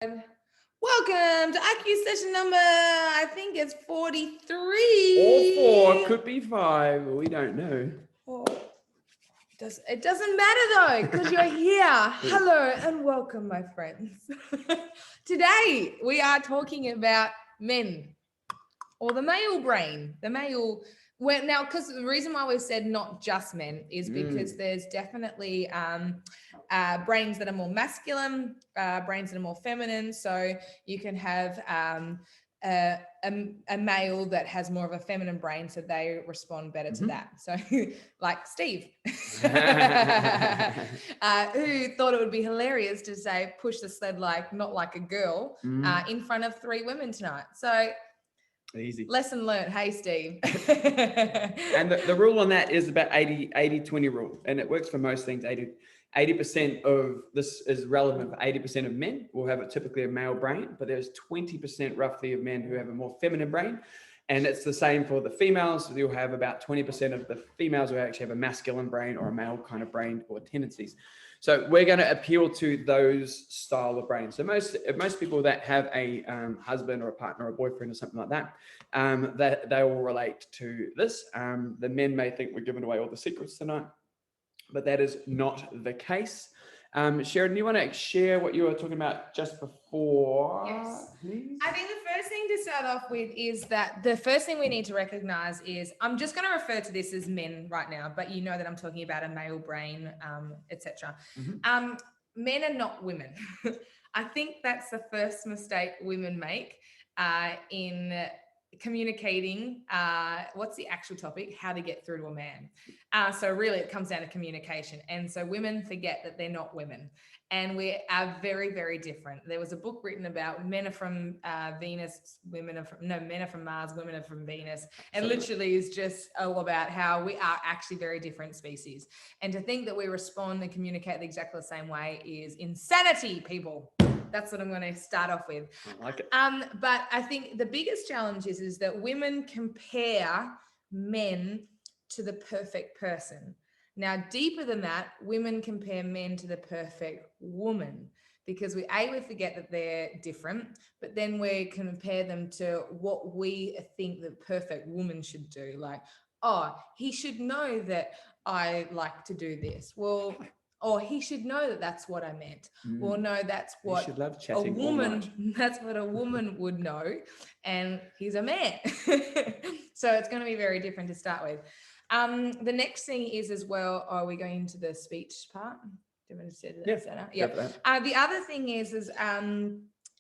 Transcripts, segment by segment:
Welcome to IQ session number, I think it's 43. Or 4, could be 5. We don't know. It doesn't matter though, because you're here. Hello and welcome, my friends. Today we are talking about men, or the male brain. Because the reason why we said not just men is because there's definitely brains that are more masculine, brains that are more feminine. So you can have a male that has more of a feminine brain, so they respond better to that. So like Steve, who thought it would be hilarious to say, push the sled not like a girl in front of 3 women tonight. So easy. Lesson learned. Hey, Steve. And the rule on that is about 80-20 rule. And it works for most things. 80% of this is relevant for 80% of men will have typically a male brain, but there's 20% roughly of men who have a more feminine brain. And it's the same for the females. You'll have about 20% of the females who actually have a masculine brain or a male kind of brain or tendencies. So we're going to appeal to those style of brains. So most people that have a husband or a partner or a boyfriend or something like that, that they will relate to this. The men may think we're giving away all the secrets tonight, but that is not the case. Sharon, do you want to share what you were talking about just before? Yes. Please? I think the first thing to start off with is that the first thing we need to recognize is, I'm just going to refer to this as men right now, but you know that I'm talking about a male brain, etc. Men are not women. I think that's the first mistake women make in communicating. What's the actual topic? How to get through to a man. So really it comes down to communication. And so women forget that they're not women. And we are very, very different. There was a book written about men are from Venus, men are from Mars, women are from Venus. And literally is just all about how we are actually very different species. And to think that we respond and communicate exactly the same way is insanity, people. That's what I'm going to start off with. I like it. But I think the biggest challenge is that women compare men to the perfect person. Now, deeper than that, women compare men to the perfect woman, because we forget that they're different, but then we compare them to what we think the perfect woman should do. Like, oh, he should know that I like to do this. Well, or he should know that that's what I meant. Well, no, that's what should love a chatting woman, that's what a woman would know. And he's a man. So it's going to be very different to start with. The next thing is as well, are we going into the speech part? Do you want to say that? Yeah. The other thing is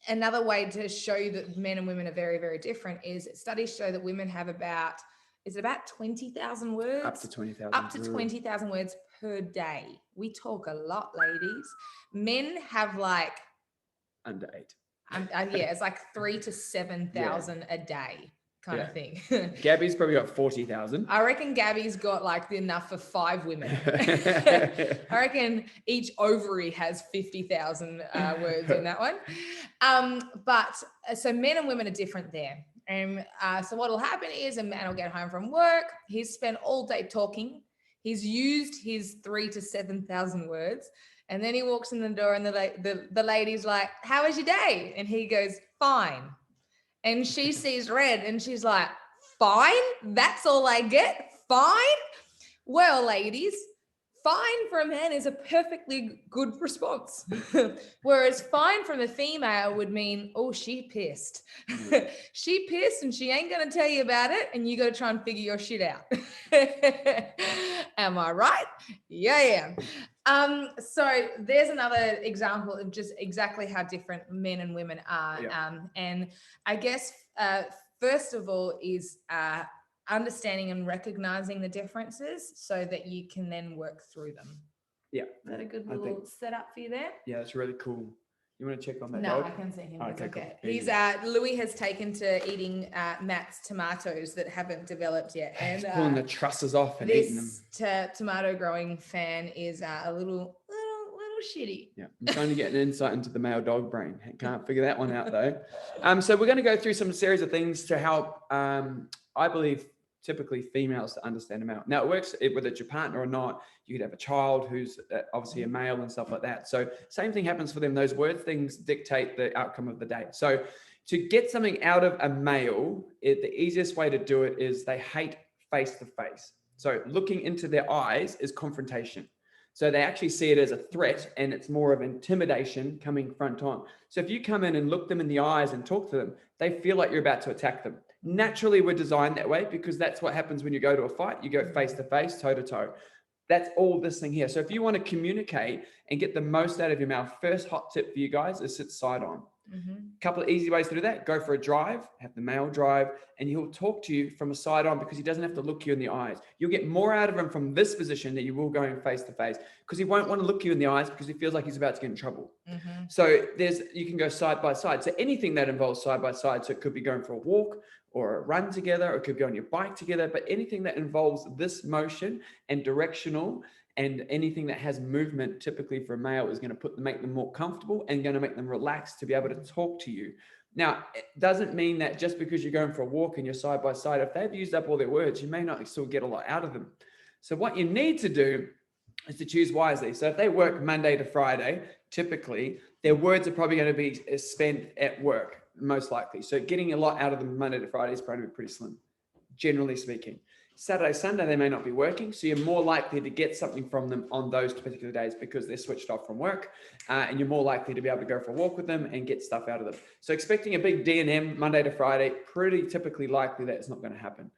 another way to show you that men and women are very, very different is studies show that women have about 20,000 words? Up to 20,000. Up to 20,000 words per day. We talk a lot, ladies. Men have under 8. It's like 3,000 to 7,000 a day. Kind of thing. Gabby's probably got 40,000. I reckon Gabby's got enough for 5 women. I reckon each ovary has 50,000 words in that one. But so men and women are different there. And so what will happen is a man will get home from work. He's spent all day talking. He's used his 3,000 to 7,000 words. And then he walks in the door and the lady's like, how was your day? And he goes, fine. And she sees red and she's like, fine? That's all I get? Fine? Well, ladies, fine for a man is a perfectly good response. Whereas fine from a female would mean, oh, she pissed. She pissed and she ain't going to tell you about it. And you got to try and figure your shit out. Am I right? Yeah, I am. So there's another example of just exactly how different men and women are. Yeah. And I guess, first of all is understanding and recognizing the differences so that you can then work through them. Yeah. Is that a good little setup for you there? Yeah, that's really cool. You want to check on that No, dog? I can see him. Okay, okay. cool. He's Louis has taken to eating Matt's tomatoes that haven't developed yet, and he's pulling the trusses off and eating them. This tomato growing fan is a little shitty. Yeah, I'm trying to get an insight into the male dog brain. Can't figure that one out though. So we're going to go through some series of things to help, I believe, typically females to understand a male. Now it works whether it's your partner or not. You could have a child who's obviously a male and stuff like that. So same thing happens for them. Those word things dictate the outcome of the day. So to get something out of a male, the easiest way to do it is they hate face to face. So looking into their eyes is confrontation. So they actually see it as a threat, and it's more of intimidation coming front on. So if you come in and look them in the eyes and talk to them, they feel like you're about to attack them. Naturally, we're designed that way because that's what happens when you go to a fight. You go face to face, toe to toe. That's all this thing here. So if you want to communicate and get the most out of your mouth, first hot tip for you guys is sit side on. Couple of easy ways to do that. Go for a drive, have the male drive, and he'll talk to you from a side on because he doesn't have to look you in the eyes. You'll get more out of him from this position than you will going face to face because he won't want to look you in the eyes because he feels like he's about to get in trouble. So you can go side by side. So anything that involves side by side. So it could be going for a walk or a run together, or it could be on your bike together, but anything that involves this motion and directional and anything that has movement, typically for a male, is going to make them more comfortable and going to make them relaxed to be able to talk to you. Now, it doesn't mean that just because you're going for a walk and you're side by side, if they've used up all their words, you may not still get a lot out of them. So what you need to do is to choose wisely. So if they work Monday to Friday, typically their words are probably going to be spent at work, most likely. So getting a lot out of them Monday to Friday is probably pretty slim, generally speaking. Saturday, Sunday, they may not be working. So you're more likely to get something from them on those particular days because they're switched off from work, and you're more likely to be able to go for a walk with them and get stuff out of them. So expecting a big D&M Monday to Friday, pretty typically likely that it's not going to happen.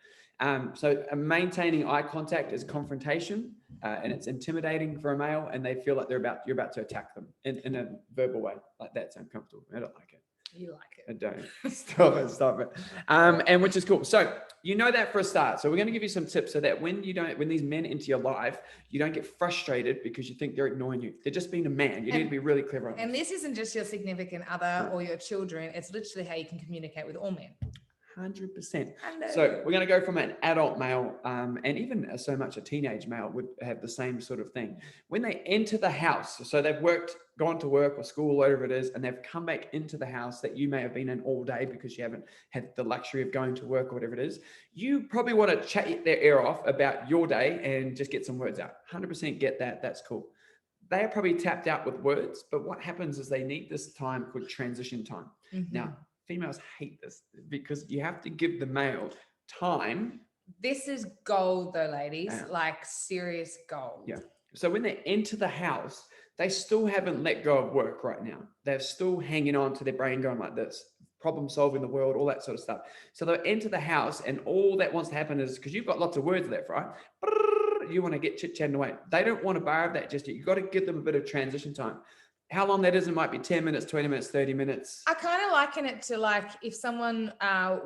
So maintaining eye contact is confrontation, and it's intimidating for a male, and they feel like you're about to attack them in a verbal way. Like, that's uncomfortable. I don't like it. You like it. I don't. Stop it. And which is cool. So you know that for a start. So we're going to give you some tips so that when these men enter your life, you don't get frustrated because you think they're ignoring you. They're just being a man. You need to be really clever on this. And this isn't just your significant other or your children. It's literally how you can communicate with all men. 100%. So we're going to go from an adult male, and even so much a teenage male would have the same sort of thing. When they enter the house, so they've gone to work or school, whatever it is, and they've come back into the house that you may have been in all day because you haven't had the luxury of going to work or whatever it is, you probably want to chat their ear off about your day and just get some words out. 100% get that. That's cool. They are probably tapped out with words, but what happens is they need this time called transition time. Now, females hate this because you have to give the male time. This is gold though, ladies, like serious gold. Yeah. So when they enter the house, they still haven't let go of work right now. They're still hanging on to their brain going like this, problem solving the world, all that sort of stuff. So they'll enter the house and all that wants to happen is, because you've got lots of words left, right? You want to get chit-chatting away. They don't want to borrow that just yet. You've got to give them a bit of transition time. How long that is, it might be 10 minutes, 20 minutes, 30 minutes. I kind of liken it to like if someone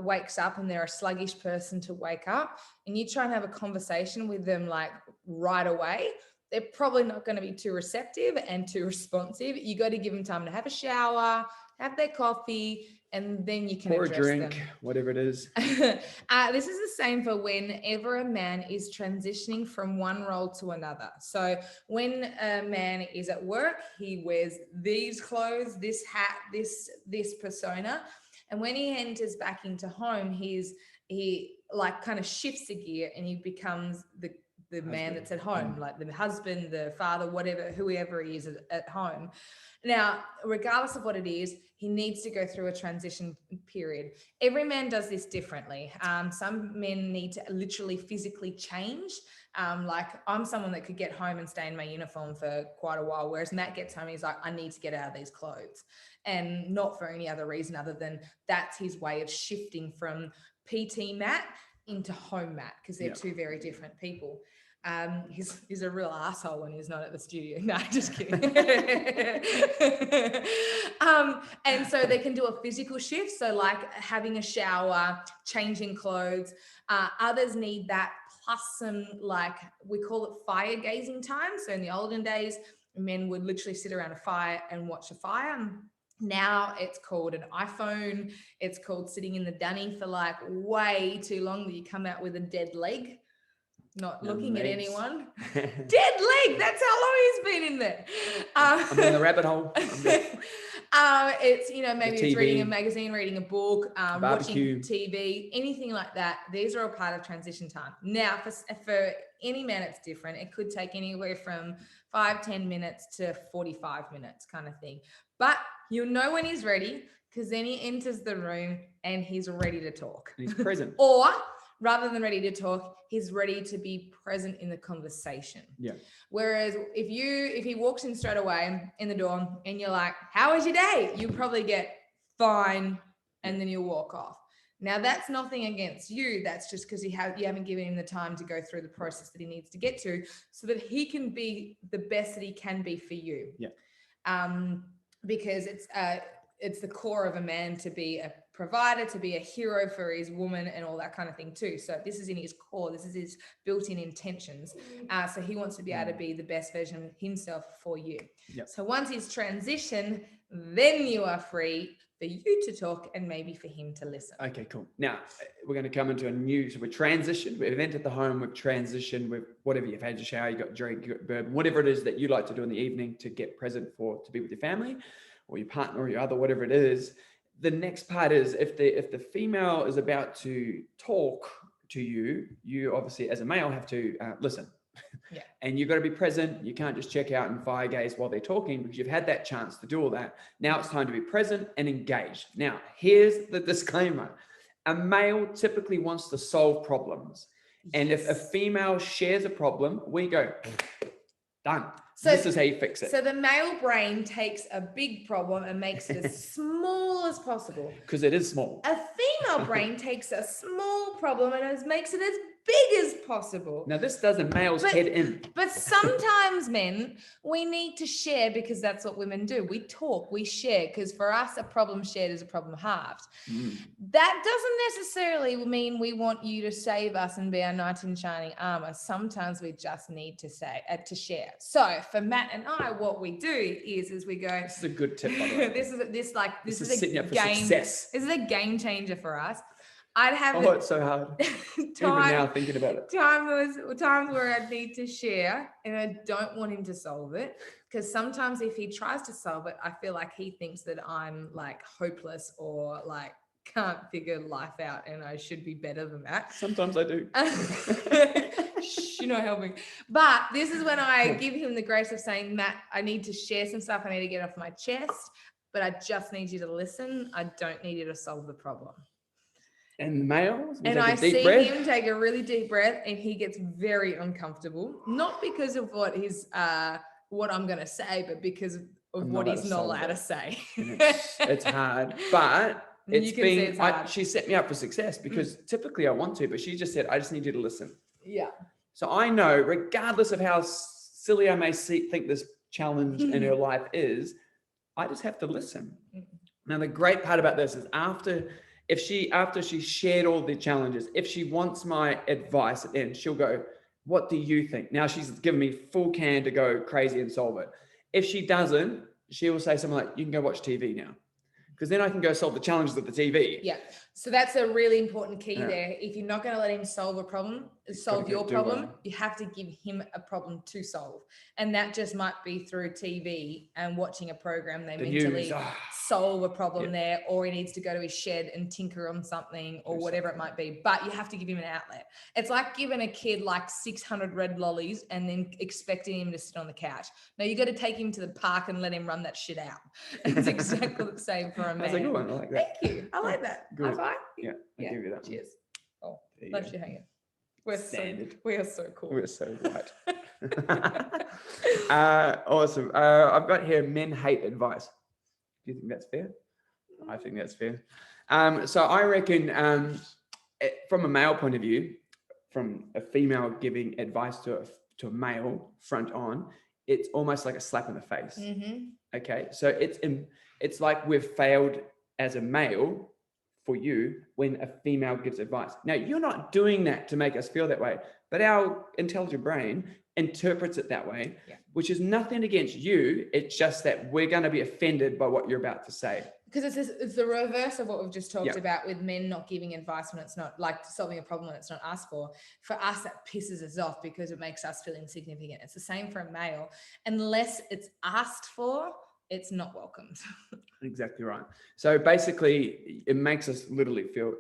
wakes up and they're a sluggish person to wake up and you try and have a conversation with them like right away, they're probably not going to be too receptive and too responsive. You got to give them time to have a shower, have their coffee, and then you can pour a address drink, them. Whatever it is. This is the same for whenever a man is transitioning from one role to another. So when a man is at work, he wears these clothes, this hat, this persona. And when he enters back into home, he like kind of shifts the gear and he becomes the man that's at home, like the husband, the father, whoever he is at home. Now, regardless of what it is, he needs to go through a transition period. Every man does this differently. Some men need to literally physically change. Like I'm someone that could get home and stay in my uniform for quite a while, whereas Matt gets home, he's like, I need to get out of these clothes. And not for any other reason other than that's his way of shifting from PT Matt into home Matt, because they're two very different people. He's a real asshole when he's not at the studio. No, just kidding. And so they can do a physical shift. So like having a shower, changing clothes. Others need that plus some, like we call it fire gazing time. So in the olden days, men would literally sit around a fire and watch a fire. Now it's called an iPhone. It's called sitting in the dunny for like way too long that you come out with a dead leg. not No looking at legs. anyone. Dead leg. That's how long he's been in there. I'm in the rabbit hole. It's, you know, maybe it's reading a TV. magazine, reading a book, watching Barbecue. TV, anything like that. These are all part of transition time. Now, for any man, it's different. It could take anywhere from 5-10 minutes to 45 minutes kind of thing. But you'll know when he's ready, because then he enters the room and he's ready to talk. And he's present. Or rather than ready to talk, he's ready to be present in the conversation. Yeah. Whereas if he walks in straight away in the door and you're like, how was your day? You probably get fine, and then you'll walk off. Now that's nothing against you. That's just because you haven't given him the time to go through the process that he needs to get to, so that he can be the best that he can be for you. Yeah. Because it's the core of a man to be a provider, to be a hero for his woman and all that kind of thing too. So this is in his core. This is his built-in intentions. So he wants to be able to be the best version of himself for you. Yep. So once he's transitioned, then you are free for you to talk and maybe for him to listen. Okay, cool. Now we're going to come into so we've transitioned, we've entered the home, we've transitioned with whatever you've had your shower, you got a drink, you got bourbon, whatever it is that you like to do in the evening to get present to be with your family or your partner or your other, whatever it is. The next part is if the female is about to talk to you, you obviously as a male have to listen. Yeah. And you've got to be present. You can't just check out and fire gaze while they're talking, because you've had that chance to do all that. Now it's time to be present and engaged. Now, here's the disclaimer. A male typically wants to solve problems. And if a female shares a problem, we go, done. So this is how you fix it. So the male brain takes a big problem and makes it as small as possible. Because it is small. A female brain takes a small problem and makes it as big as possible. Now this does a male's head in. But sometimes men, we need to share, because that's what women do. We talk, we share, because for us, a problem shared is a problem halved. That doesn't necessarily mean we want you to save us and be our knight in shining armor. Sometimes we just need to share. So for Matt and I, what we do is we go. This is a good tip, by the way. This is setting a up for game. Success. This is a game changer for us. I'd have it's so hard. Even now thinking about it. Times where I'd need to share and I don't want him to solve it, because sometimes if he tries to solve it, I feel like he thinks that I'm like hopeless or like can't figure life out and I should be better than that. Sometimes I do. You're not helping. But this is when I give him the grace of saying, Matt, I need to share some stuff. I need to get off my chest, but I just need you to listen. I don't need you to solve the problem. And the male, and I see him take a really deep breath, and he gets very uncomfortable, not because of what I'm going to say, but because of what he's not allowed to say. It's hard, but it's hard. She set me up for success, because typically I want to, but she just said, I just need you to listen. Yeah. So I know, regardless of how silly I may think this challenge in her life is, I just have to listen. Now, the great part about this is after she shared all the challenges, if she wants my advice at the end, she'll go, what do you think? Now she's given me full can to go crazy and solve it. If she doesn't, she will say something like, you can go watch TV now. Because then I can go solve the challenges of the TV. Yeah. So that's a really important key there. If you're not going to let him solve your problem, you have to give him a problem to solve. And that just might be through TV and watching a program. They mentally solve a problem there, or he needs to go to his shed and tinker on something or whatever it might be. But you have to give him an outlet. It's like giving a kid like 600 red lollies and then expecting him to sit on the couch. No, you got to take him to the park and let him run that shit out. It's exactly the same for a man. That's a good one. I like that. Thank you. I like that. Good. High five. Yeah, I give you that. Cheers. Oh, There left you hanging. We are so cool. We're so right. Awesome. I've got here, men hate advice. Do you think that's fair? I think that's fair. So I reckon from a male point of view, from a female giving advice to a male front on, it's almost like a slap in the face. Mm-hmm. Okay. So it's like we've failed as a male for you when a female gives advice. Now, you're not doing that to make us feel that way. but our intelligent brain interprets it that way, Yeah. which is nothing against you. It's just that we're going to be offended by what you're about to say. Because it's the reverse of what we've just talked Yeah. about with men not giving advice when it's not like solving a problem when it's not asked for. For us, that pisses us off because it makes us feel insignificant. It's the same for a male. Unless it's asked for, it's not welcomed. Exactly right. So basically, it makes us literally feel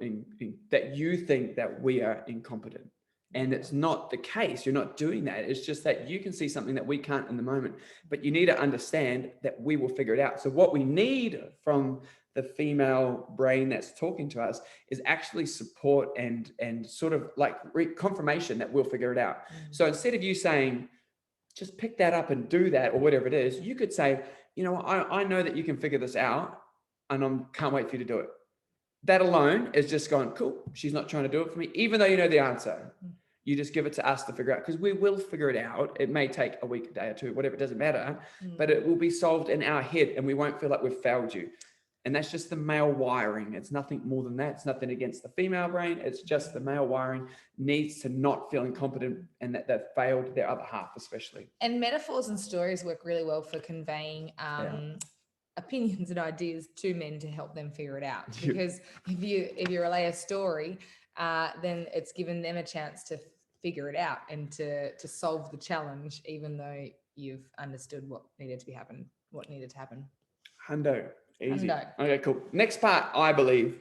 that you think that we are incompetent. And it's not the case. You're not doing that. It's just that you can see something that we can't in the moment. But you need to understand that we will figure it out. So what we need from the female brain that's talking to us is actually support and sort of like confirmation that we'll figure it out. So instead of you saying, just pick that up and do that or whatever it is, you could say, you know, I know that you can figure this out and I can't wait for you to do it. That alone is just going, cool, she's not trying to do it for me, even though you know the answer. You just give it to us to figure out, because we will figure it out. It may take a week, a day or two, whatever, it doesn't matter, but it will be solved in our head and we won't feel like we've failed you. And that's just the male wiring. It's nothing more than that. It's nothing against the female brain. It's just the male wiring needs to not feel incompetent and that they've failed their other half, especially. And metaphors and stories work really well for conveying opinions and ideas to men to help them figure it out. Because if you relay a story, then it's given them a chance to figure it out and to solve the challenge, even though you've understood what needed to happen. Hundo. Easy. Hundo. Okay, cool. Next part, I believe,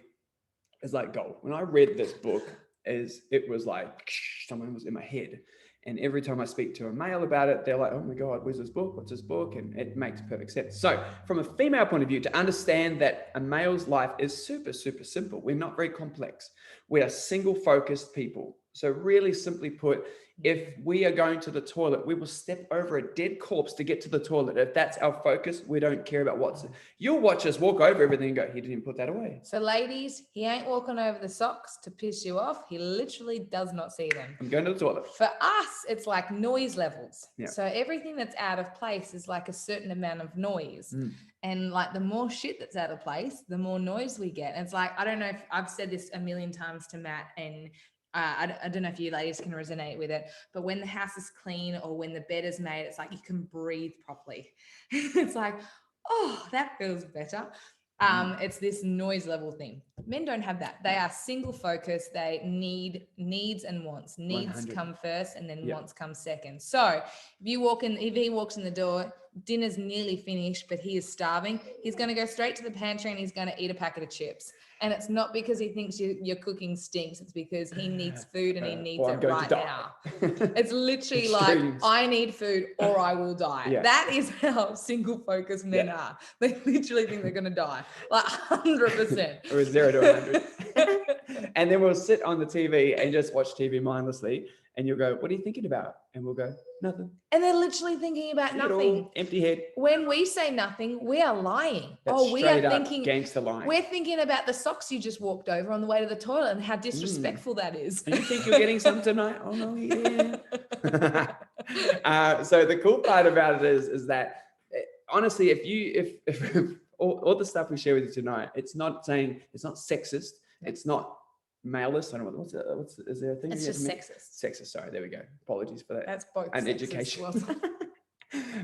is like gold. When I read this book, it was like someone was in my head. And every time I speak to a male about it, they're like, oh my God, where's this book? What's this book? And it makes perfect sense. So from a female point of view, to understand that a male's life is super, super simple. We're not very complex. We are single focused people. So really simply put, if we are going to the toilet, we will step over a dead corpse to get to the toilet. If that's our focus, we don't care about what's it. You'll watch us walk over everything and go, he didn't even put that away. So ladies, he ain't walking over the socks to piss you off. He literally does not see them. I'm going to the toilet. For us, it's like noise levels. Yeah. So everything that's out of place is like a certain amount of noise. And like the more shit that's out of place, the more noise we get. And it's like, I don't know if I've said this a million times to Matt, and I don't know if you ladies can resonate with it, but when the house is clean or when the bed is made, it's like you can breathe properly. It's like, oh, that feels better. It's this noise level thing. Men don't have that. They are single focused. They need needs and wants. Needs 100. come first and then wants come second. So if he walks in the door, dinner's nearly finished, but he is starving, he's going to go straight to the pantry and he's going to eat a packet of chips. And it's not because he thinks your cooking stinks. It's because he needs food and he needs it right now. It's literally like, I need food or I will die. Yeah. That is how single focused men are. They literally think they're going to die. Like 100%. Or 0 to 100. And then we'll sit on the TV and just watch TV mindlessly. And you'll go, what are you thinking about? And we'll go, nothing. And they're literally thinking about nothing. Empty head. When we say nothing, we are lying. That's we are thinking gangster lying. We're thinking about the socks you just walked over on the way to the toilet and how disrespectful that is. And you think you're getting some tonight? Oh no, yeah. So the cool part about it is that honestly, if all the stuff we share with you tonight, it's not sexist, it's not malist. I don't know is there a thing? It's just sexist. Sexist. Sorry, there we go. Apologies for that. That's both. And education.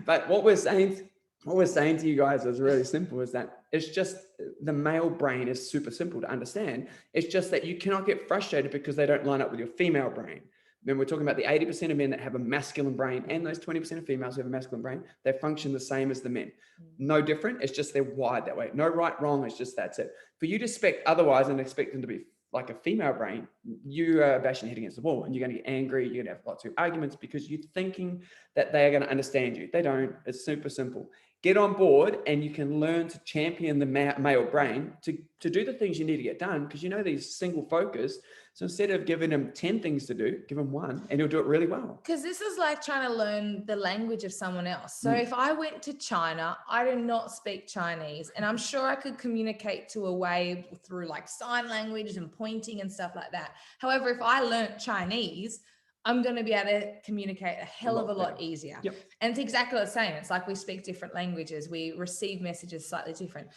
But what we're saying to you guys is really simple. Is that it's just the male brain is super simple to understand. It's just that you cannot get frustrated because they don't line up with your female brain. Then we're talking about the 80% of men that have a masculine brain and those 20% of females who have a masculine brain. They function the same as the men. No different. It's just they're wired that way. No right, wrong. It's just that's it. For you to expect otherwise and expect them to be like a female brain, you are bashing your head against the wall and you're going to get angry. You're going to have lots of arguments because you're thinking that they are going to understand you. They don't. It's super simple. Get on board and you can learn to champion the male brain to do the things you need to get done because you know these single focus. So instead of giving them 10 things to do, give them one and you'll do it really well. Because this is like trying to learn the language of someone else. So if I went to China, I do not speak Chinese and I'm sure I could communicate to a way through like sign language and pointing and stuff like that. However, if I learned Chinese, I'm going to be able to communicate a hell of a lot better. easier. Yep. And it's exactly the same. It's like we speak different languages. We receive messages slightly different.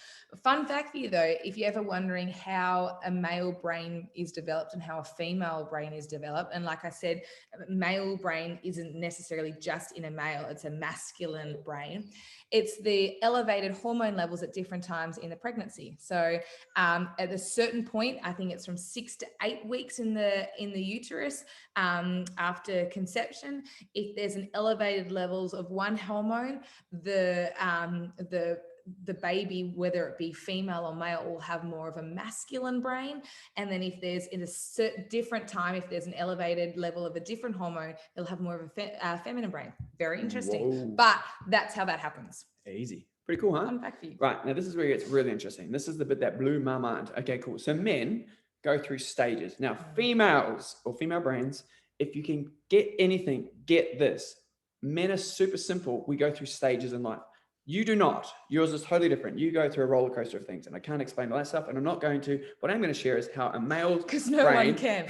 Fun fact for you though, if you're ever wondering how a male brain is developed and how a female brain is developed, and like I said, male brain isn't necessarily just in a male, it's a masculine brain. It's the elevated hormone levels at different times in the pregnancy. So at a certain point, I think it's from 6 to 8 weeks in the uterus, after conception, if there's an elevated levels of one hormone, the baby, whether it be female or male, will have more of a masculine brain. And then if there's in a certain different time, if there's an elevated level of a different hormone, they'll have more of a feminine brain. Very interesting. Whoa. But that's how that happens. Easy. Pretty cool, huh? Fun fact for you. Right. Now, this is where it gets really interesting. This is the bit that blew my mind. Okay, cool. So men go through stages. Now, females or female brains, if you can get anything, get this. Men are super simple. We go through stages in life. You do not. Yours is totally different. You go through a roller coaster of things, and I can't explain all that stuff, and I'm not going to. What I'm going to share is how a male because no one can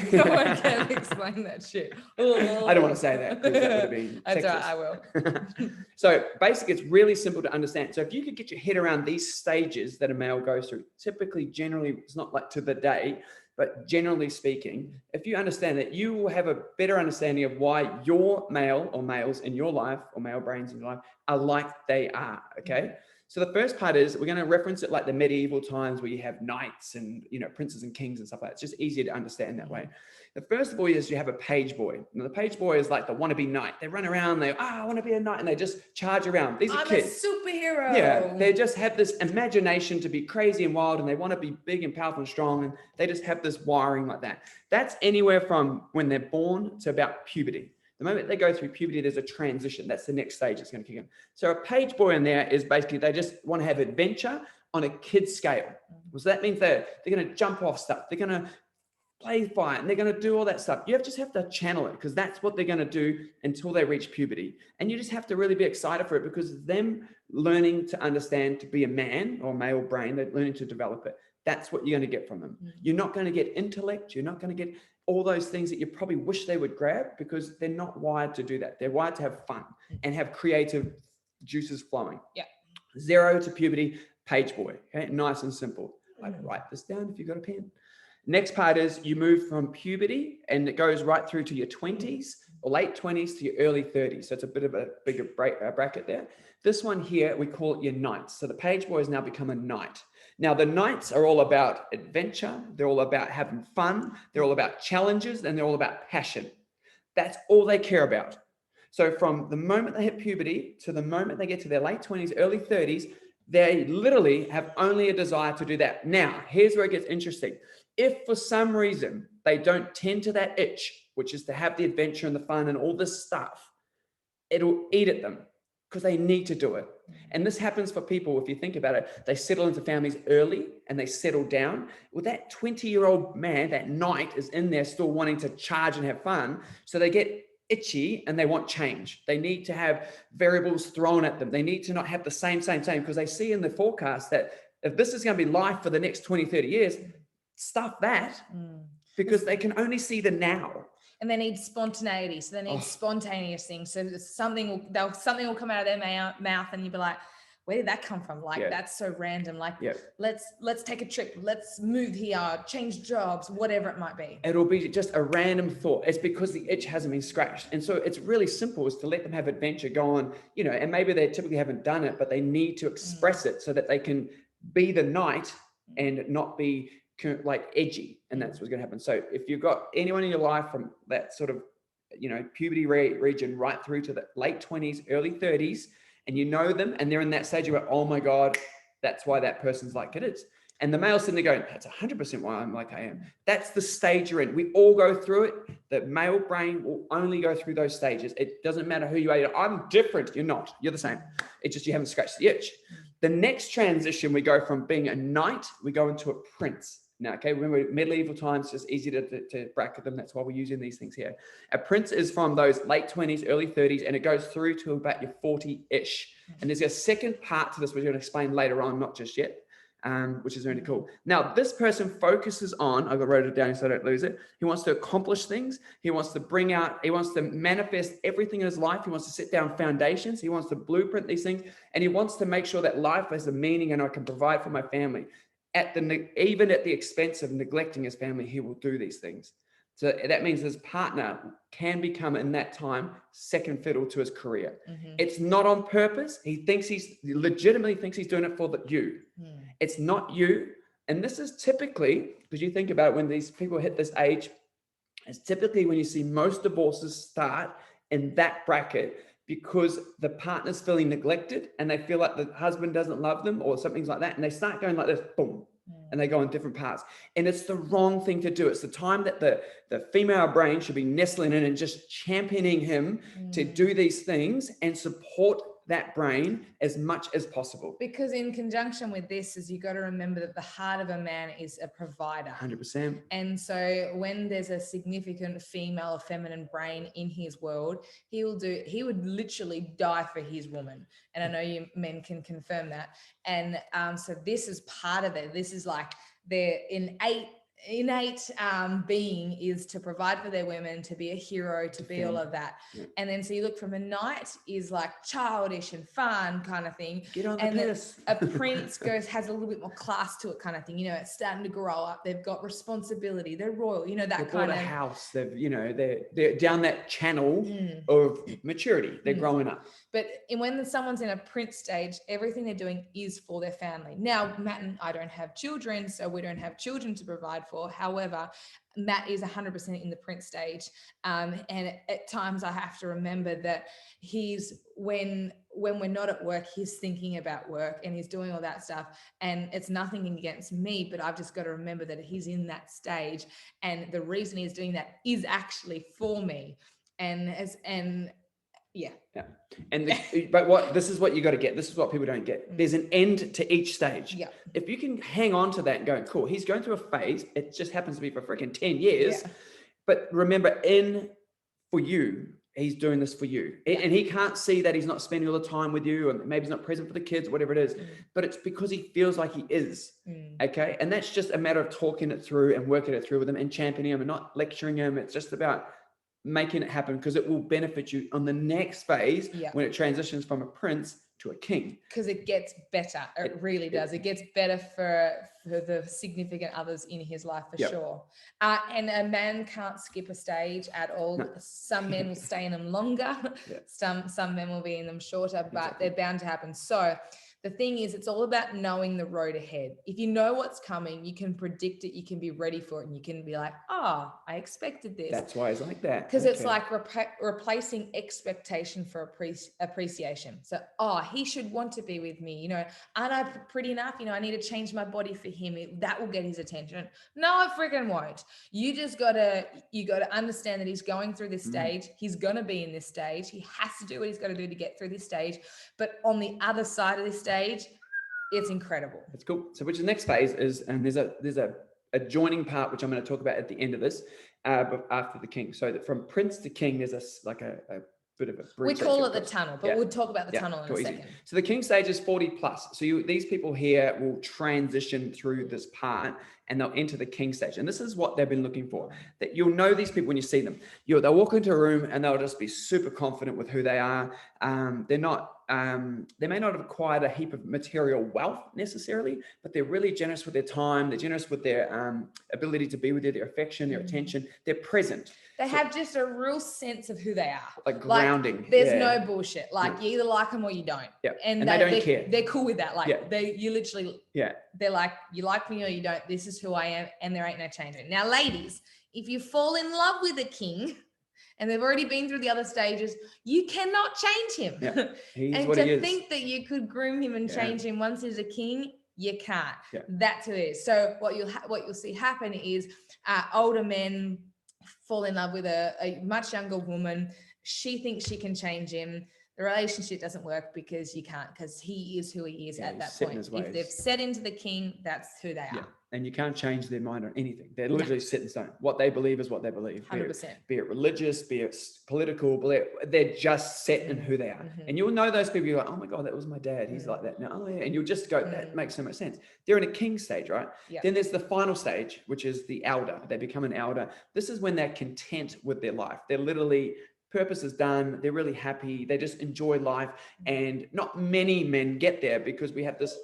explain that shit. I don't want to say that because that would have been That's sexist. right, I will. So basically, it's really simple to understand. So if you could get your head around these stages that a male goes through, typically, generally, it's not like to the day, but generally speaking, if you understand that, you will have a better understanding of why your male or males in your life or male brains in your life are like they are, okay? So the first part is we're going to reference it like the medieval times where you have knights and, you know, princes and kings and stuff like that. It's just easier to understand that way. The first boy is you have a page boy. Now the page boy is like the wannabe knight. They run around, they, I want to be a knight, and they just charge around. These are kids. I'm a superhero. Yeah, they just have this imagination to be crazy and wild, and they want to be big and powerful and strong, and they just have this wiring like that. That's anywhere from when they're born to about puberty. The moment they go through puberty, there's a transition. That's the next stage that's going to kick in. So a page boy in there is basically they just want to have adventure on a kid scale. So that means they're going to jump off stuff. They're going to play fight, and they're going to do all that stuff. You just have to channel it because that's what they're going to do until they reach puberty. And you just have to really be excited for it because them learning to understand to be a man or male brain, they're learning to develop it. That's what you're going to get from them. You're not going to get intellect. You're not going to get all those things that you probably wish they would grab because they're not wired to do that. They're wired to have fun and have creative juices flowing. Yeah. 0 to puberty, page boy. Okay, nice and simple. I'd write this down if you've got a pen. Next part is you move from puberty and it goes right through to your 20s or late 20s to your early 30s. So it's a bit of a bigger bracket there. This one here, we call it your knights. So the page boy has now become a knight. Now the knights are all about adventure. They're all about having fun. They're all about challenges, and they're all about passion. That's all they care about. So from the moment they hit puberty to the moment they get to their late 20s, early 30s, they literally have only a desire to do that. Now, here's where it gets interesting. If for some reason they don't tend to that itch, which is to have the adventure and the fun and all this stuff, it'll eat at them because they need to do it. And this happens for people, if you think about it, they settle into families early and they settle down. Well, that 20-year-old man, that knight, is in there still wanting to charge and have fun. So they get itchy and they want change. They need to have variables thrown at them. They need to not have the same, because they see in the forecast that if this is going to be life for the next 20, 30 years, stuff that because they can only see the now. And they need spontaneity. So they need spontaneous things. So something will come out of their mouth and you'll be like, where did that come from? Like, that's so random. Like, let's take a trip. Let's move here, change jobs, whatever it might be. It'll be just a random thought. It's because the itch hasn't been scratched. And so it's really simple is to let them have adventure, go on, you know, and maybe they typically haven't done it, but they need to express it so that they can be the knight and not be like edgy. And that's what's going to happen. So if you've got anyone in your life from that sort of, you know, puberty region right through to the late 20s, early 30s, and you know them and they're in that stage where, oh my God, that's why that person's like it is. And the male's sitting there going, that's 100% why I'm like I am. That's the stage you're in. We all go through it. The male brain will only go through those stages. It doesn't matter who you are. I'm different. You're not. You're the same. It's just you haven't scratched the itch. The next transition, we go from being a knight, we go into a prince. Now, okay, remember medieval times, it's just easy to bracket them. That's why we're using these things here. A prince is from those late 20s, early 30s, and it goes through to about your 40-ish. And there's a second part to this, which we're going to explain later on, not just yet. which is really cool. Now, this person focuses on, I wrote it down so I don't lose it. He wants to accomplish things. He wants to manifest everything in his life. He wants to set down foundations. He wants to blueprint these things. And he wants to make sure that life has a meaning and I can provide for my family. Even at the expense of neglecting his family, he will do these things. So that means his partner can become, in that time, second fiddle to his career. It's not on purpose. He legitimately thinks he's doing it for you. It's not you. And this is typically, because you think about it, when these people hit this age, it's typically when you see most divorces start in that bracket, because the partner's feeling neglected and they feel like the husband doesn't love them or something like that. And they start going like this, boom. And they go on different paths. And it's the wrong thing to do. It's the time that the female brain should be nestling in and just championing him to do these things and support that brain as much as possible. Because in conjunction with this is you got to remember that the heart of a man is a provider. 100%. And so when there's a significant female or feminine brain in his world, he would literally die for his woman. And I know you men can confirm that. And so this is part of it. This is like their innate being is to provide for their women, to be a hero, to be all of that. And then so you look from a knight is like childish and fun kind of thing. Get on the and piss. A prince has a little bit more class to it kind of thing. You know, it's starting to grow up. They've got responsibility. They're royal. You know, that kind of a house. They're down that channel of maturity. They're growing up. But when someone's in a prince stage, everything they're doing is for their family. Now, Matt and I don't have children, so we don't have children to provide for. However, Matt is 100% in the prince stage. And at times I have to remember that when we're not at work, he's thinking about work and he's doing all that stuff. And it's nothing against me, but I've just got to remember that he's in that stage. And the reason he's doing that is actually for me. Yeah. But this is what you got to get. This is what people don't get. There's an end to each stage. Yeah. If you can hang on to that and go, cool, he's going through a phase. It just happens to be for freaking 10 years. Yeah. But remember, for you, he's doing this for you. Yeah. And he can't see that he's not spending all the time with you, and maybe he's not present for the kids, whatever it is. But it's because he feels like he is. Okay. And that's just a matter of talking it through and working it through with him and championing him and not lecturing him. It's just about making it happen, because it will benefit you on the next phase when it transitions from a prince to a king. Because it gets better. It really does. It gets better for the significant others in his life, for sure. And a man can't skip a stage at all. No. Some men will stay in them longer. Some men will be in them shorter, but they're bound to happen. So the thing is, it's all about knowing the road ahead. If you know what's coming, you can predict it, you can be ready for it, and you can be like, I expected this. That's why it's like that. Because it's like replacing expectation for appreciation. So, he should want to be with me. You know, aren't I pretty enough? You know, I need to change my body for him. That will get his attention. No, it freaking won't. You got to understand that he's going through this stage. He's going to be in this stage. He has to do what he's got to do to get through this stage. But on the other side of this stage, it's incredible. That's cool. So which the next phase is, and there's a adjoining part, which I'm going to talk about at the end of this, but after the king. So that from prince to king, there's a bit of a bridge. We call it the tunnel, but we'll talk about the tunnel in a second. So the king stage is 40 plus. So these people here will transition through this part and they'll enter the king stage. And this is what they've been looking for. That you'll know these people when you see them. They'll walk into a room and they'll just be super confident with who they are. They may not have acquired a heap of material wealth necessarily, but they're really generous with their time. They're generous with their ability to be with you, their affection, their attention. They're present. They have just a real sense of who they are. Like grounding. Like, there's no bullshit. Like you either like them or you don't. Yeah. And they don't care. They're cool with that. Like they're like, you like me or you don't. This is who I am. And there ain't no changing. Now, ladies, if you fall in love with a king and they've already been through the other stages, you cannot change him. Yeah. And to think that you could groom him and change him once he's a king, you can't. Yeah. That's who it is. So what you'll see happen is older men fall in love with a much younger woman. She thinks she can change him. The relationship doesn't work because you can't, because he is who he is at that point. If they've set into the king, that's who they are. and you can't change their mind on anything. They're literally set in stone. What they believe is what they believe. 100%. Be it religious, be it political, they're just set in who they are. And you'll know those people, you're like, oh my God, that was my dad. He's like that now. Oh yeah. And you'll just go, that makes so much sense. They're in a king stage, right? Yep. Then there's the final stage, which is the elder. They become an elder. This is when they're content with their life. They're literally, purpose is done. They're really happy. They just enjoy life. And not many men get there because we have this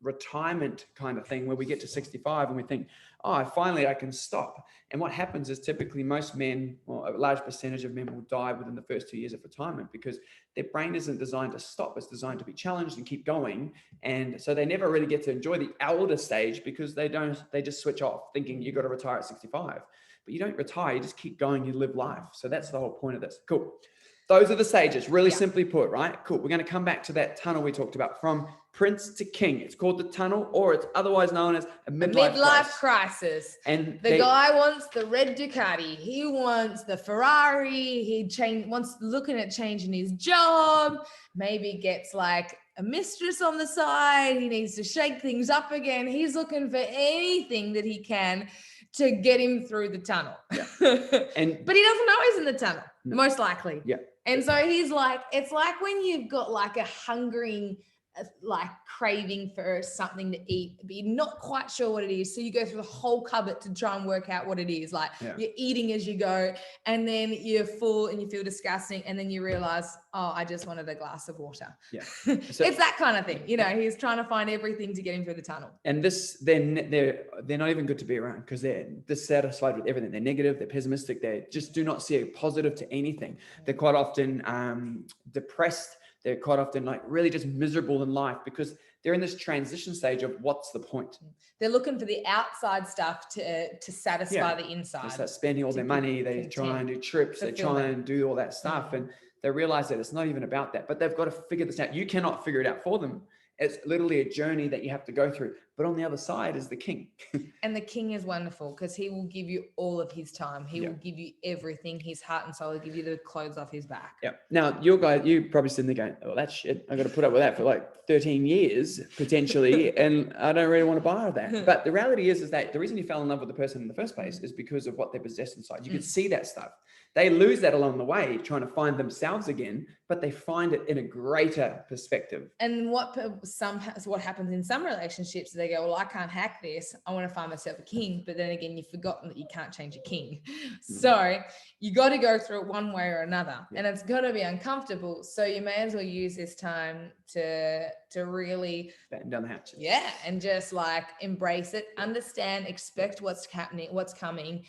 retirement kind of thing where we get to 65 and we think, oh, finally I can stop. And what happens is typically most men, or a large percentage of men, will die within the first 2 years of retirement because their brain isn't designed to stop. It's designed to be challenged and keep going. And so they never really get to enjoy the elder stage because they just switch off thinking you got to retire at 65. But you don't retire, you just keep going, you live life. So that's the whole point of this. Cool. Those are the stages, really simply put, right? Cool. We're going to come back to that tunnel we talked about from prince to king. It's called the tunnel, or it's otherwise known as a midlife crisis. And the guy wants the red Ducati. He wants the Ferrari. He wants looking at changing his job. Maybe gets like a mistress on the side. He needs to shake things up again. He's looking for anything that he can to get him through the tunnel. Yeah. But he doesn't know he's in the tunnel, most likely. Yeah. And so he's like, it's like when you've got like a hungering, like craving for something to eat, but you're not quite sure what it is. So you go through the whole cupboard to try and work out what it is. Like you're eating as you go, and then you're full and you feel disgusting. And then you realize, oh, I just wanted a glass of water. Yeah. So, it's that kind of thing. You know, he's trying to find everything to get him through the tunnel. And this, they're not even good to be around because they're dissatisfied with everything. They're negative, they're pessimistic. They just do not see a positive to anything. They're quite often depressed. They're quite often like really just miserable in life because they're in this transition stage of what's the point. They're looking for the outside stuff to satisfy the inside. They start spending all their money. They try and do trips. They try and do all that stuff. And they realize that it's not even about that, but they've got to figure this out. You cannot figure it out for them. It's literally a journey that you have to go through. But on the other side is the king. And the king is wonderful because he will give you all of his time. He will give you everything, his heart and soul. He'll give you the clothes off his back. Yeah. Now, you probably sitting there going, oh, that shit, I got to put up with that for like 13 years potentially. And I don't really want to buy that. But the reality is that the reason you fell in love with the person in the first place is because of what they possess inside. You can see that stuff. They lose that along the way, trying to find themselves again, but they find it in a greater perspective. And what happens in some relationships, they go, well, I can't hack this. I want to find myself a king. But then again, you've forgotten that you can't change a king. So you got to go through it one way or another. And it's got to be uncomfortable. So you may as well use this time to really batten down the hatches. Yeah. And just like embrace it, understand, expect what's happening, what's coming,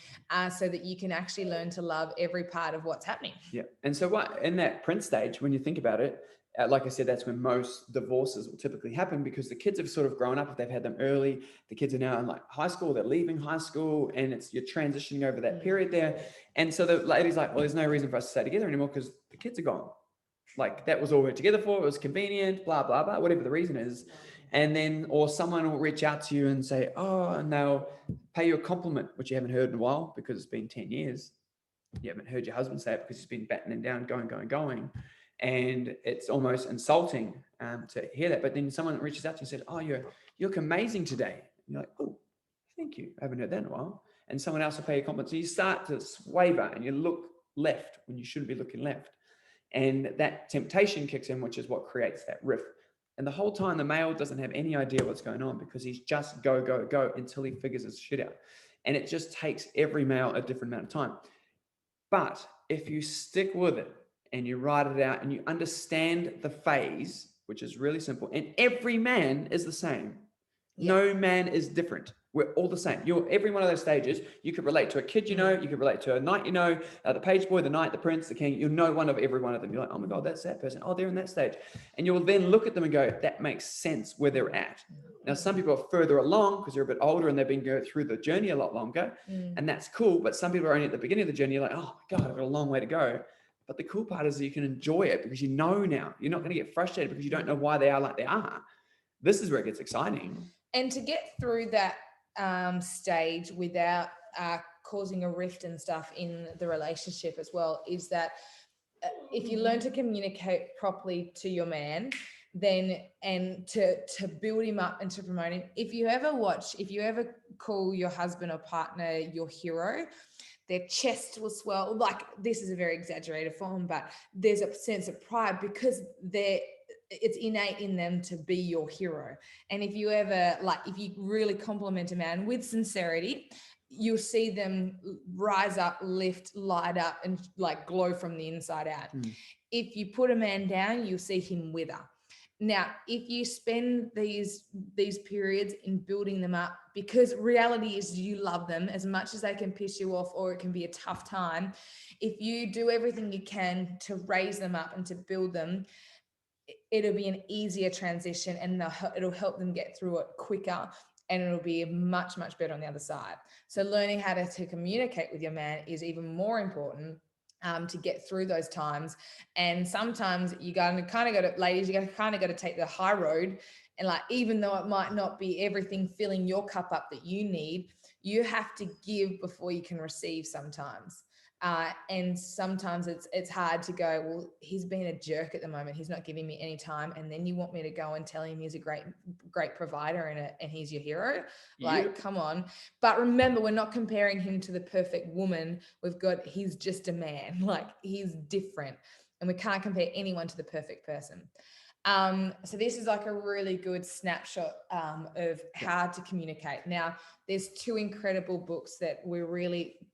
so that you can actually learn to love every part of what's happening. Yeah. And so what in that prince stage, when you think about it, like I said, that's when most divorces will typically happen because the kids have sort of grown up. If they've had them early, the kids are now in like high school, they're leaving high school, and you're transitioning over that period there. And so the lady's like, well, there's no reason for us to stay together anymore because the kids are gone. Like that was all we're together for. It was convenient, blah, blah, blah, whatever the reason is. And then, or someone will reach out to you and say, oh, and they'll pay you a compliment, which you haven't heard in a while because it's been 10 years. You haven't heard your husband say it because he's been battening down, going. And it's almost insulting to hear that. But then someone reaches out to you and says, oh, you look amazing today. And you're like, oh, thank you. I haven't heard that in a while. And someone else will pay you a compliment. So you start to waver and you look left when you shouldn't be looking left. And that temptation kicks in, which is what creates that rift. And the whole time the male doesn't have any idea what's going on because he's just go until he figures his shit out. And it just takes every male a different amount of time. But if you stick with it and you write it out and you understand the phase, which is really simple, and every man is the same. Yeah. No man is different. We're all the same. Every one of those stages, you could relate to a kid, you could relate to a knight, the page boy, the knight, the prince, the king. You'll know every one of them. You're like, oh my God, that's that person. Oh, they're in that stage. And you'll then look at them and go, that makes sense where they're at. Now, some people are further along because they're a bit older and they've been going through the journey a lot longer. And that's cool. But some people are only at the beginning of the journey. You're like, oh my God, I've got a long way to go. But the cool part is that you can enjoy it because you know now. You're not going to get frustrated because you don't know why they are like they are. This is where it gets exciting. And to get through that stage without causing a rift and stuff in the relationship as well is that if you learn to communicate properly to your man then and to build him up and to promote him. If you ever call your husband or partner your hero, their chest will swell. Like, this is a very exaggerated form, but there's a sense of pride because it's innate in them to be your hero. And if you really compliment a man with sincerity, you'll see them rise up, lift, light up, and like glow from the inside out. If you put a man down, you'll see him wither. Now, if you spend these periods in building them up, because reality is you love them as much as they can piss you off or it can be a tough time, if you do everything you can to raise them up and to build them, it'll be an easier transition, and it'll help them get through it quicker, and it'll be much, much better on the other side. So learning how to communicate with your man is even more important to get through those times. And sometimes you got to kind of go to, ladies, you kind of got to take the high road. And like, even though it might not be everything filling your cup up that you need, you have to give before you can receive sometimes. And sometimes it's hard to go, well, he's being a jerk at the moment, he's not giving me any time, and then you want me to go and tell him he's a great provider and he's your hero. Like, come on. But remember, we're not comparing him to the perfect woman. He's just a man. Like, he's different, and we can't compare anyone to the perfect person. So this is like a really good snapshot of how to communicate. Now, there's 2 incredible books that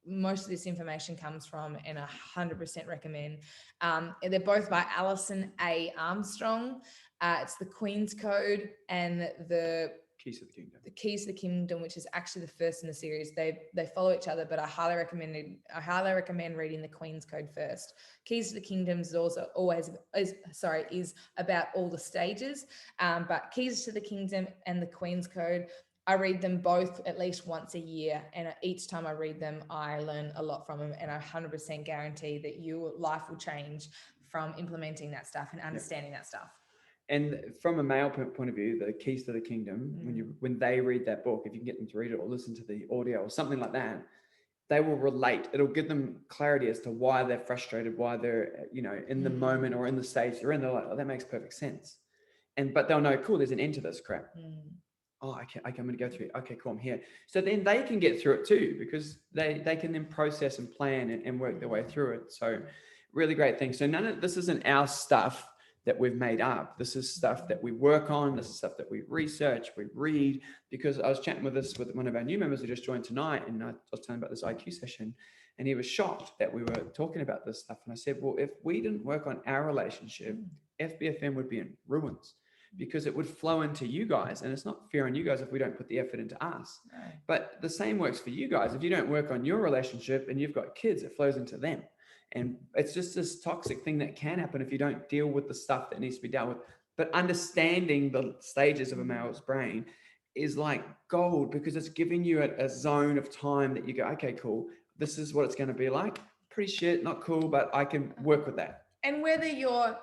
most of this information comes from, and 100% recommend. They're both by Alison A. Armstrong. It's The Queen's Code and the Keys to the Kingdom. The Keys to the Kingdom, which is actually the first in the series. They follow each other, but I highly recommend reading the Queen's Code first. Keys to the Kingdom is also is about all the stages, but Keys to the Kingdom and the Queen's Code, I read them both at least once a year, and each time I read them, I learn a lot from them, and I 100% guarantee that your life will change from implementing that stuff and understanding that stuff. And from a male point of view, the Keys to the Kingdom, when they read that book, if you can get them to read it or listen to the audio or something like that, they will relate. It'll give them clarity as to why they're frustrated, why they're, in the moment or in the stage they're in. They're like, oh, that makes perfect sense. But they'll know, cool, there's an end to this crap. Oh, okay, I'm going to go through it. Okay, cool, I'm here. So then they can get through it too, because they can then process and plan and work their way through it. So really great thing. So this isn't our stuff that we've made up. This is stuff that we work on. This is stuff that we research, we read. Because I was chatting with one of our new members who just joined tonight, and I was telling about this IQ session, and he was shocked that we were talking about this stuff. And I said, well, if we didn't work on our relationship, FBFM would be in ruins, because it would flow into you guys, and it's not fair on you guys if we don't put the effort into us. But the same works for you guys. If you don't work on your relationship and you've got kids, it flows into them. And it's just this toxic thing that can happen if you don't deal with the stuff that needs to be dealt with. But understanding the stages of a male's brain is like gold, because it's giving you a zone of time that you go, okay, cool, this is what it's going to be like. Pretty shit, not cool, but I can work with that. And whether you're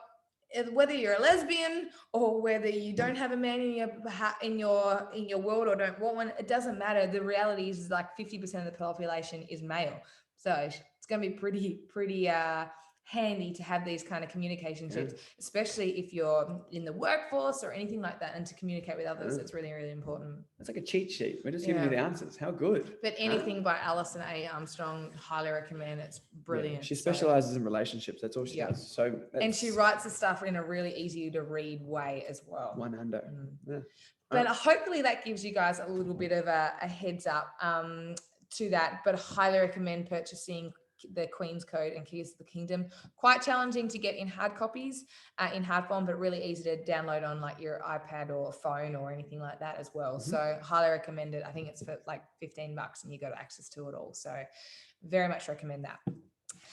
a lesbian or whether you don't have a man in your world or don't want one, it doesn't matter. The reality is like 50% of the population is male, so it's going to be pretty handy to have these kind of communication tips, especially if you're in the workforce or anything like that, and to communicate with others. It's really, really important. It's like a cheat sheet. We're just giving you the answers. How good. But anything by Alison A. Armstrong, highly recommend. It's brilliant. She specializes in relationships. That's all she does. So and she writes the stuff in a really easy to read way as well. One under. But hopefully that gives you guys a little bit of a heads up to that. But highly recommend purchasing the Queen's Code and Keys to the Kingdom. Quite challenging to get in hard copies, in hard form, but really easy to download on like your iPad or phone or anything like that as well. So highly recommend it. I think it's for like $15 and you got access to it all. So very much recommend that.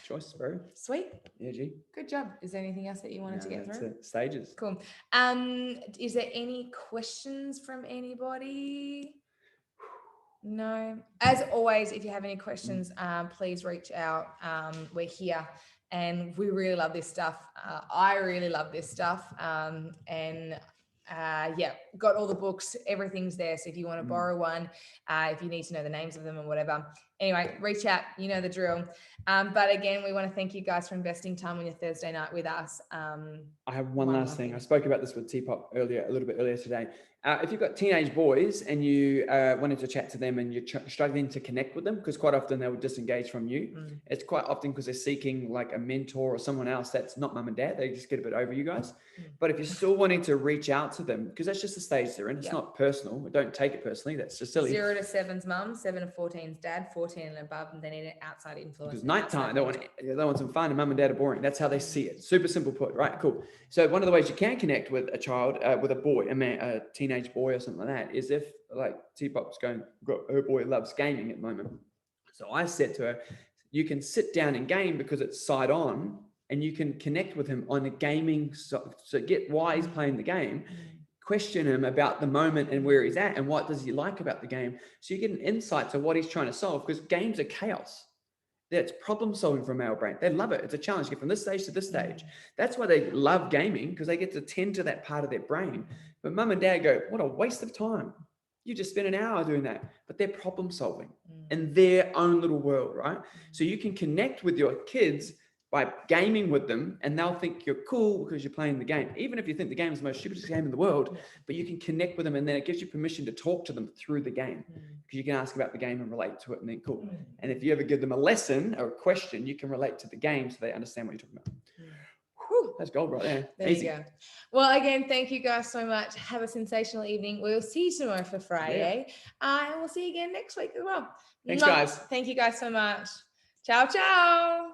Choice, bro. Sweet. Yeah, G. Good job. Is there anything else that you wanted to get through? Stages. Cool. Is there any questions from anybody? No. As always, if you have any questions, please reach out. We're here, and we really love this stuff. I really love this stuff, and yeah, got all the books, everything's there. So if you want to Mm. borrow one, if you need to know the names of them and whatever, anyway, reach out, you know the drill. But again, we want to thank you guys for investing time on your Thursday night with us. I have one last thing. I spoke about this with T-Pop a little bit earlier today. If you've got teenage boys and you wanted to chat to them and you're struggling to connect with them, because quite often they will disengage from you. It's quite often because they're seeking like a mentor or someone else that's not mum and dad. They just get a bit over you guys. But if you're still wanting to reach out to them, because that's just the stage they're in, it's not personal. Don't take it personally. That's just silly. 0 to 7's mum, 7 to 14's dad, 14 and above, and they need an outside influence. Because nighttime, they want some fun, and mum and dad are boring. That's how they see it. Super simple put, right? Cool. So one of the ways you can connect with a child, with a boy, a teenage boy or something like that, is if like T-Pop's going, her boy loves gaming at the moment. So I said to her, you can sit down and game because it's side on, and you can connect with him on a gaming. So get why he's playing the game. Question him about the moment and where he's at and what does he like about the game. So you get an insight to what he's trying to solve, because games are chaos. That's problem solving for a male brain. They love it. It's a challenge. Get from this stage to this stage. That's why they love gaming, because they get to tend to that part of their brain. But mum and dad go, what a waste of time. You just spend an hour doing that. But they're problem solving in their own little world, right? So you can connect with your kids by gaming with them, and they'll think you're cool because you're playing the game. Even if you think the game is the most stupidest game in the world, but you can connect with them, and then it gives you permission to talk to them through the game, because you can ask about the game and relate to it, and then cool. And if you ever give them a lesson or a question, you can relate to the game so they understand what you're talking about. Whew, that's gold right there. There you go. Well, again, thank you guys so much. Have a sensational evening. We'll see you tomorrow for Friday. And we'll see you again next week as well. Thanks, guys. Thank you guys so much. Ciao, ciao.